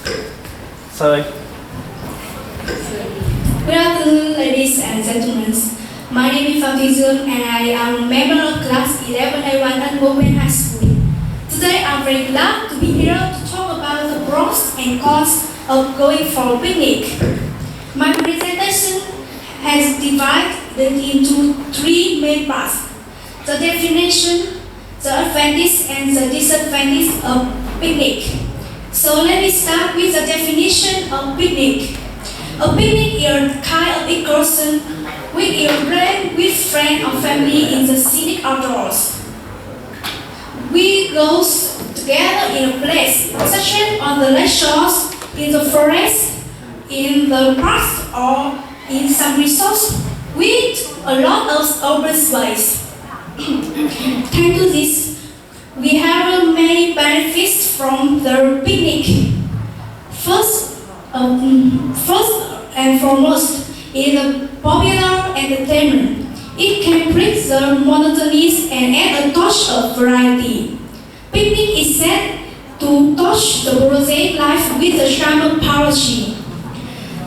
Sorry. Good afternoon, ladies and gentlemen. My name is Phạm Thùy Dương and I am a member of class 11A1 at Ngô Quyền High School. Today I'm very glad to be here to talk about the pros and cons of going for a picnic. My presentation has divided into three main parts: the definition, the advantage and the disadvantage of picnic. So let me start with the definition of picnic. A picnic is a kind of excursion which you plan with friends or family in the scenic outdoors. We go together in a place such as on the lake shores, in the forest, in the parks, or in some resorts with a lot of open space. Thanks to this, we have many benefits from the picnic. First and foremost is the popular entertainment. It can break the monotony and add a touch of variety. Picnic is said to touch the prosaic life with the charm of poetry.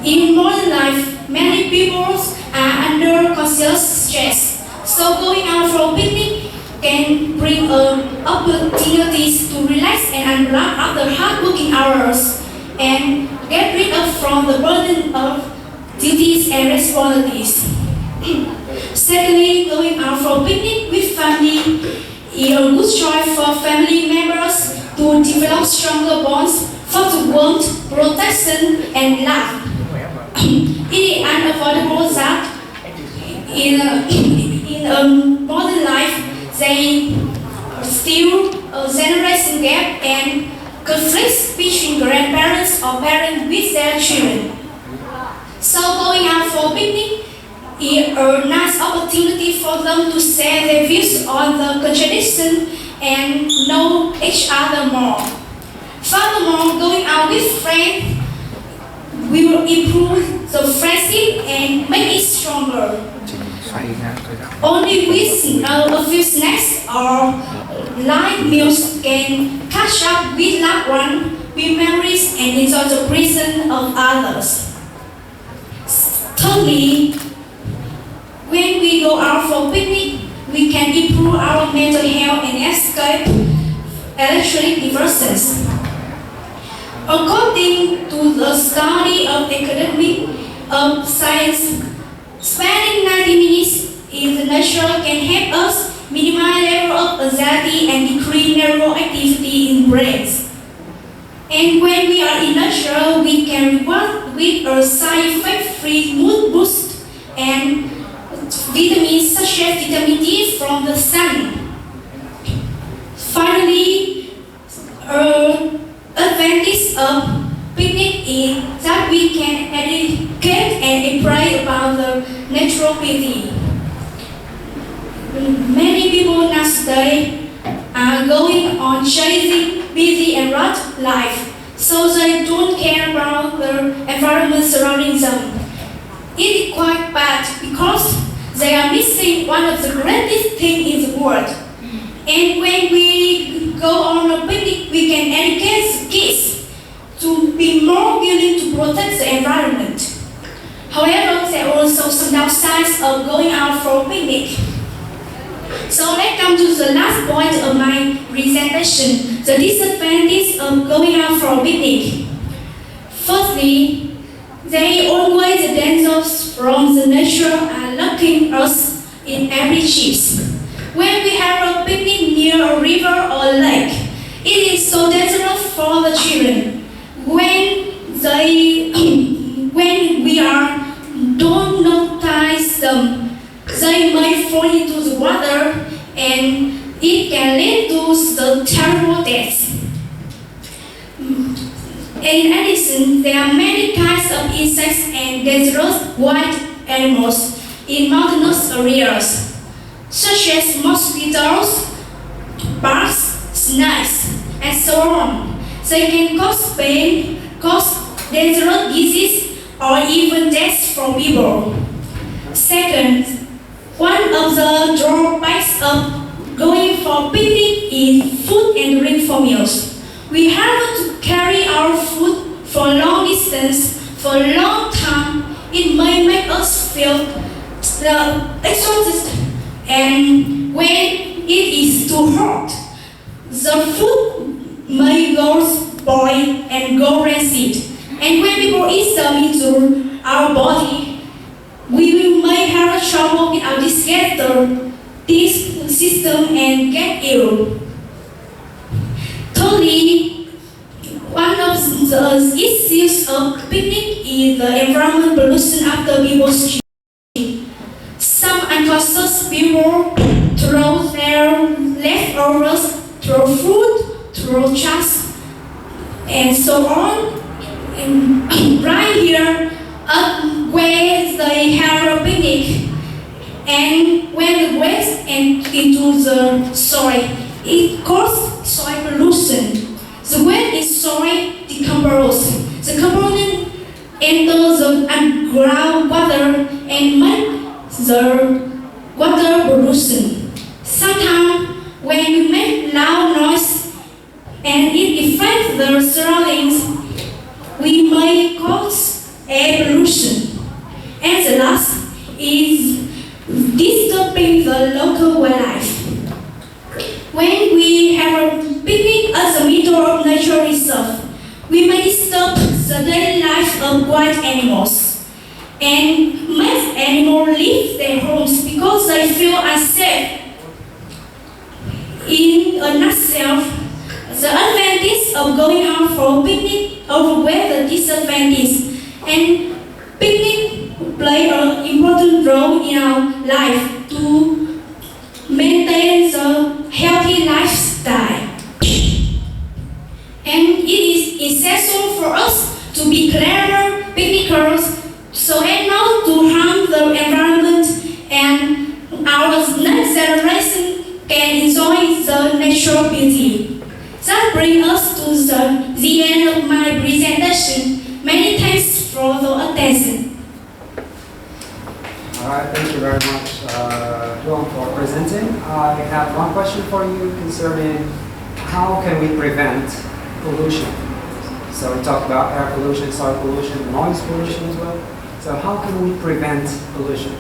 In modern life, many people are under conscious stress, so going out for a picnic can bring opportunities to relax and unplug after hard working hours and get rid of from the burden of duties and responsibilities. Secondly, going out for a picnic with family is a good choice for family members to develop stronger bonds for the warmth, protection, and love. It is unavoidable that in a modern life, there still a generation gap and conflicts between grandparents or parents with their children. So going out for a picnic is a nice opportunity for them to share their views on the contradiction and know each other more. Furthermore, going out with friends will improve the friendship and make it stronger. Only with a few snacks or light meals can catch up with loved ones, with memories, and enjoy the presence of others. Thirdly, when we go out for a picnic, we can improve our mental health and escape electronic devices. According to the study of academic of science, spending 90 minutes in the nature can help us minimize level of anxiety and decrease neural activity in brains. And when we are in nature, we can reward with a side effect-free mood boost and vitamins such as vitamin D from the sun. Finally, advantage of picnic is that we can educate and pray about the natural beauty. Many people nowadays are going on chasing busy and rough life, so they don't care about the environment surrounding them. It is quite bad because they are missing one of the greatest things in the world. And when we go on a picnic, we can educate the kids to be more willing to protect the environment. However, there are also some downsides of going out for a picnic. So let's come to the last point of my presentation, the disadvantage of going out for a picnic. Firstly, there are always the dangers from the nature are lurking us in every trip. When we have a picnic near a river or lake, it is so dangerous for the children. When we don't notice them, they may fall into the water and it can lead to the terrible deaths. In addition, there are many kinds of insects and dangerous wild animals in mountainous areas, such as mosquitoes, bats, snakes, and so on. They can cause pain, cause dangerous disease, or even death for people. Second, one of the drawbacks of going for picnic is food and drink for meals. We have to carry our food distance for a long time, it may make us feel exhausted, and when it is too hot, the food may go spoil and go rancid. And when people eat them into our body, we may have trouble with our digestion system and get ill. Thirdly, one of the issues of picnic is the environment pollution after people's eating. Some unconscious people throw their leftovers, throw food, throw trash, and so on. And right here, where they have a picnic, and when the waste into the soil, it causes soil pollution. The waste in soil decomposes. The component enters the underground water and make the water pollution. Sometimes when we make loud noise and it affects the surroundings, we may cause air pollution. And the last is disturbing the local wildlife. When we have a picnic at the middle of nature reserve, we may disturb the daily life of wild animals and make animals leave their homes because they feel unsafe. In a nutshell, the advantage of going out for a picnic outweigh the disadvantage, and picnic play an important role in our life to maintain the healthy lifestyle. And it is essential for us to be clever picnickers so as not to harm the environment, and our next generation can enjoy the natural beauty. That brings us to the end of my presentation. Many thanks for the attention. All right, thank you very much, John, for presenting. I have one question for you concerning how can we prevent pollution. So we talked about air pollution, soil pollution, noise pollution as well. So how can we prevent pollution?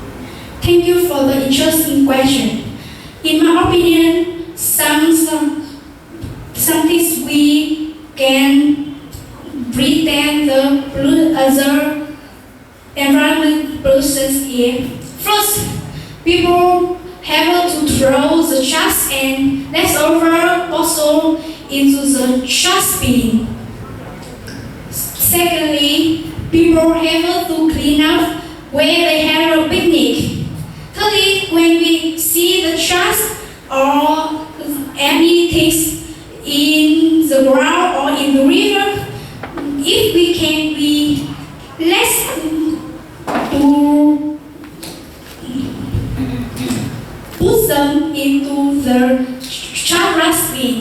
Thank you for the interesting question. In my opinion, some things we can prevent the other environment pollution is: first, people have to throw the trash and leftover bottle into the trash bin. Secondly, people have to clean up where they have a picnic. Thirdly, when we see the trash or anything in the ground or in the river, if we can be less to put them into the trash bin.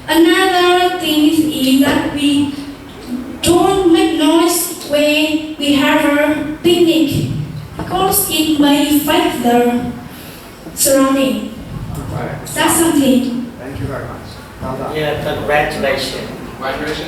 Another thing is that we don't make noise when we have a picnic, because it may affect the surrounding. Right. That's something. Thank you very much. Well done. Yeah, congratulations. Congratulations.